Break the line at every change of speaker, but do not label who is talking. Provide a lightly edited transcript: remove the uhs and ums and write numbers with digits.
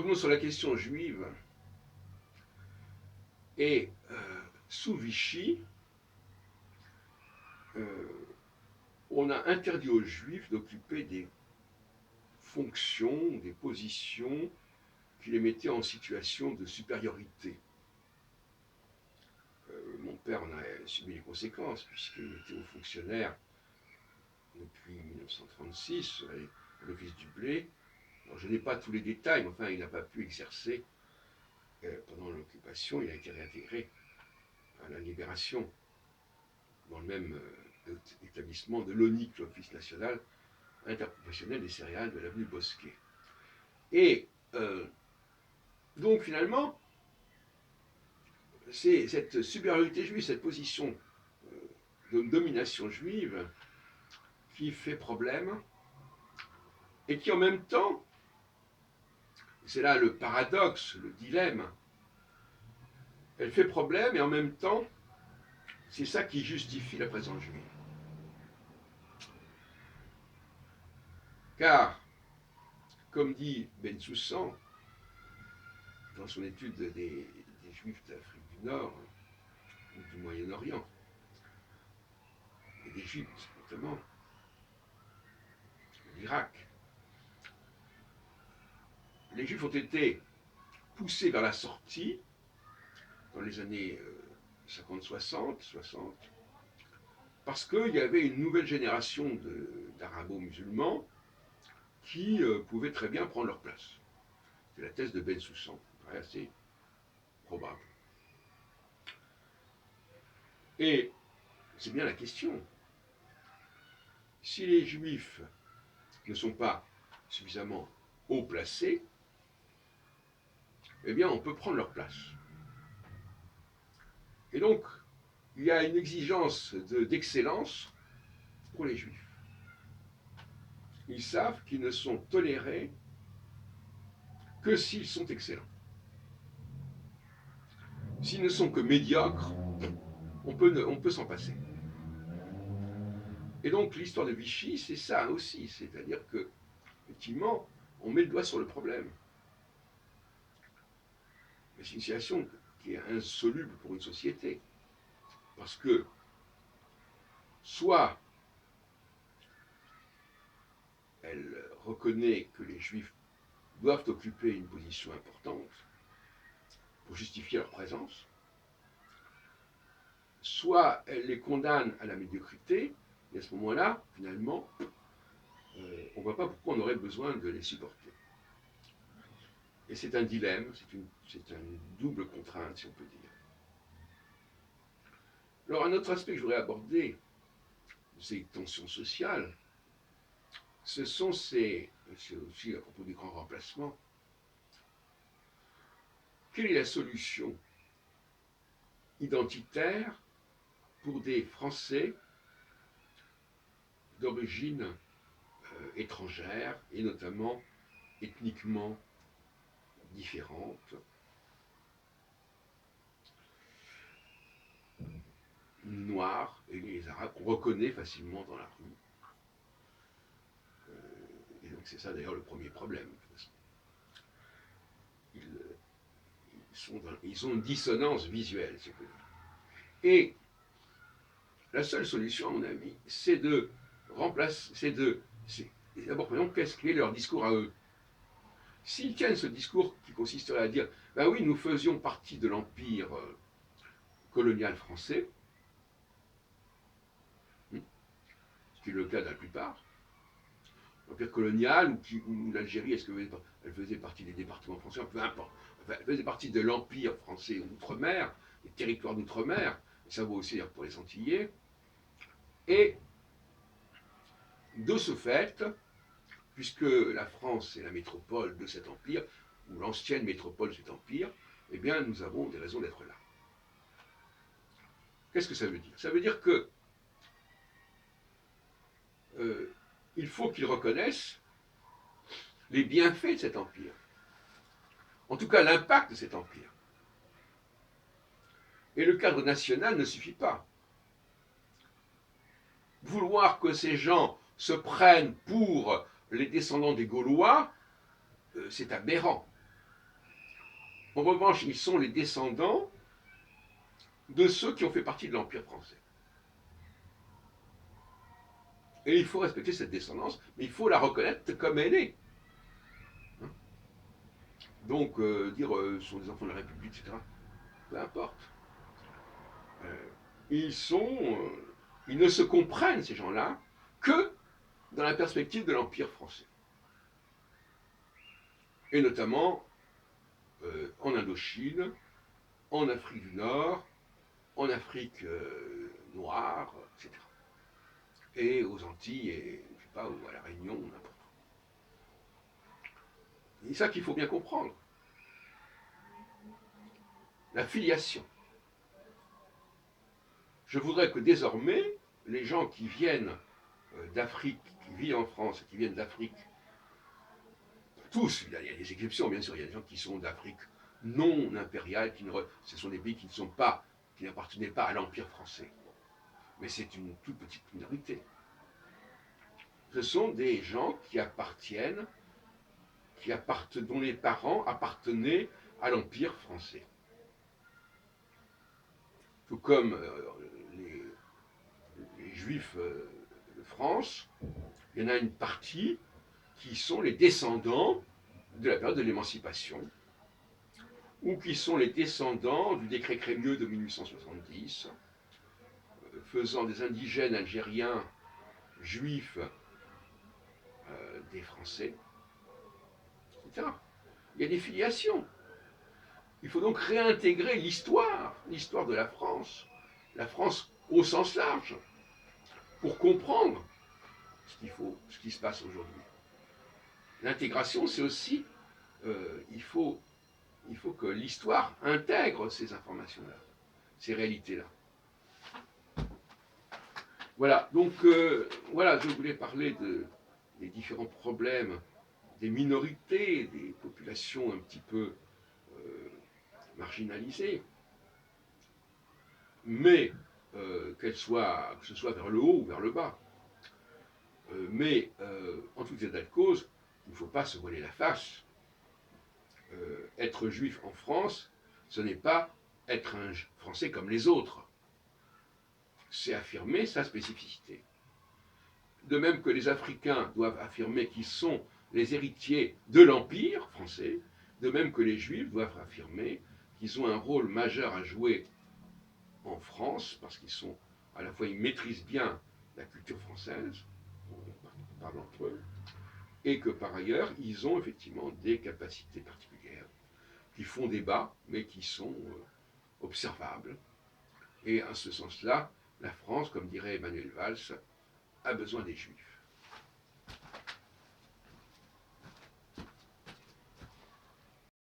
revenons sur la question juive. Et sous Vichy, on a interdit aux juifs d'occuper des fonctions, des positions qui les mettaient en situation de supériorité. Mon père en a subi les conséquences, puisqu'il était haut fonctionnaire depuis 1936 à l'office du blé. Alors, je n'ai pas tous les détails, mais enfin, il n'a pas pu exercer pendant l'occupation. Il a été réintégré à la Libération, dans le même établissement de l'ONIC, l'Office national interprofessionnel des céréales de l'avenue Bosquet. Et donc finalement, c'est cette supériorité juive, cette position de domination juive qui fait problème et qui en même temps, c'est là le paradoxe, le dilemme, elle fait problème et en même temps, c'est ça qui justifie la présence juive. Car, comme dit Bensoussan, dans son étude des Juifs d'Afrique du Nord ou du Moyen-Orient, et d'Égypte notamment, l'Irak, les Juifs ont été poussés vers la sortie dans les années 50-60, 60, parce qu'il y avait une nouvelle génération d'arabo-musulmans qui pouvaient très bien prendre leur place. C'est la thèse de Bensoussan, assez probable. Et c'est bien la question. Si les Juifs ne sont pas suffisamment haut placés, eh bien on peut prendre leur place. Et donc, il y a une exigence d'excellence pour les Juifs. Ils savent qu'ils ne sont tolérés que s'ils sont excellents. S'ils ne sont que médiocres, on peut s'en passer. Et donc l'histoire de Vichy, c'est ça aussi, c'est-à-dire que, effectivement, on met le doigt sur le problème. Mais c'est une situation qui est insoluble pour une société. Parce que, soit elle reconnaît que les Juifs doivent occuper une position importante pour justifier leur présence, soit elle les condamne à la médiocrité, et à ce moment-là, finalement, on ne voit pas pourquoi on aurait besoin de les supporter. Et c'est un dilemme, c'est une double contrainte, si on peut dire. Alors, un autre aspect que je voudrais aborder de ces tensions sociales, c'est aussi à propos du grand remplacement, quelle est la solution identitaire pour des Français d'origine étrangère et notamment ethniquement différentes, noirs et les Arabes qu'on reconnaît facilement dans la rue. Et donc c'est ça d'ailleurs le premier problème. Ils ont une dissonance visuelle, si on peut dire. Et la seule solution, à mon avis, c'est de remplacer, d'abord, par exemple, qu'est-ce qu'est leur discours à eux. S'ils tiennent ce discours qui consisterait à dire, ben oui, nous faisions partie de l'empire colonial français, ce qui est le cas de la plupart, l'empire colonial ou l'Algérie, est-ce qu'elle faisait partie des départements français, peu importe. Enfin, elle faisait partie de l'empire français outre-mer, des territoires d'outre-mer, et ça vaut aussi pour les Antillais. Et de ce fait, puisque la France est la métropole de cet empire, ou l'ancienne métropole de cet empire, eh bien nous avons des raisons d'être là. Qu'est-ce que ça veut dire? Ça veut dire que il faut qu'ils reconnaissent les bienfaits de cet empire. En tout cas, l'impact de cet empire. Et le cadre national ne suffit pas. Vouloir que ces gens se prennent pour les descendants des Gaulois, c'est aberrant. En revanche, ils sont les descendants de ceux qui ont fait partie de l'Empire français. Et il faut respecter cette descendance, mais il faut la reconnaître comme elle est. Donc, dire ce sont des enfants de la République, etc., peu importe. Euh, ils ils ne se comprennent, ces gens-là, que dans la perspective de l'Empire français. Et notamment en Indochine, en Afrique du Nord, en Afrique noire, etc. Et aux Antilles, et je sais pas, ou à la Réunion, n'importe où. C'est ça qu'il faut bien comprendre. La filiation. Je voudrais que désormais, les gens qui viennent d'Afrique, qui vivent en France, qui viennent d'Afrique, tous, il y a des exceptions bien sûr, il y a des gens qui sont d'Afrique non impériale, ce sont des pays qui n'appartenaient pas à l'Empire français. Mais c'est une toute petite minorité. Ce sont des gens dont les parents appartenaient à l'Empire français. Tout comme les Juifs de France, il y en a une partie qui sont les descendants de la période de l'émancipation, ou qui sont les descendants du décret Crémieux de 1870, faisant des indigènes algériens juifs des Français, etc. Il y a des filiations. Il faut donc réintégrer l'histoire de la France au sens large, pour comprendre ce qui se passe aujourd'hui. L'intégration, c'est aussi, il faut que l'histoire intègre ces informations-là, ces réalités-là. Voilà, donc voilà, je voulais parler des différents problèmes des minorités, des populations un petit peu marginalisées, mais que ce soit vers le haut ou vers le bas. Mais en tout état de cause, il ne faut pas se voiler la face. Être juif en France, ce n'est pas être un Français comme les autres. C'est affirmer sa spécificité. De même que les Africains doivent affirmer qu'ils sont les héritiers de l'Empire français, de même que les Juifs doivent affirmer qu'ils ont un rôle majeur à jouer en France, parce qu'ils sont, à la fois, ils maîtrisent bien la culture française, on parle entre eux, et que par ailleurs, ils ont effectivement des capacités particulières qui font débat, mais qui sont observables. Et en ce sens-là, la France, comme dirait Emmanuel Valls, a besoin des Juifs.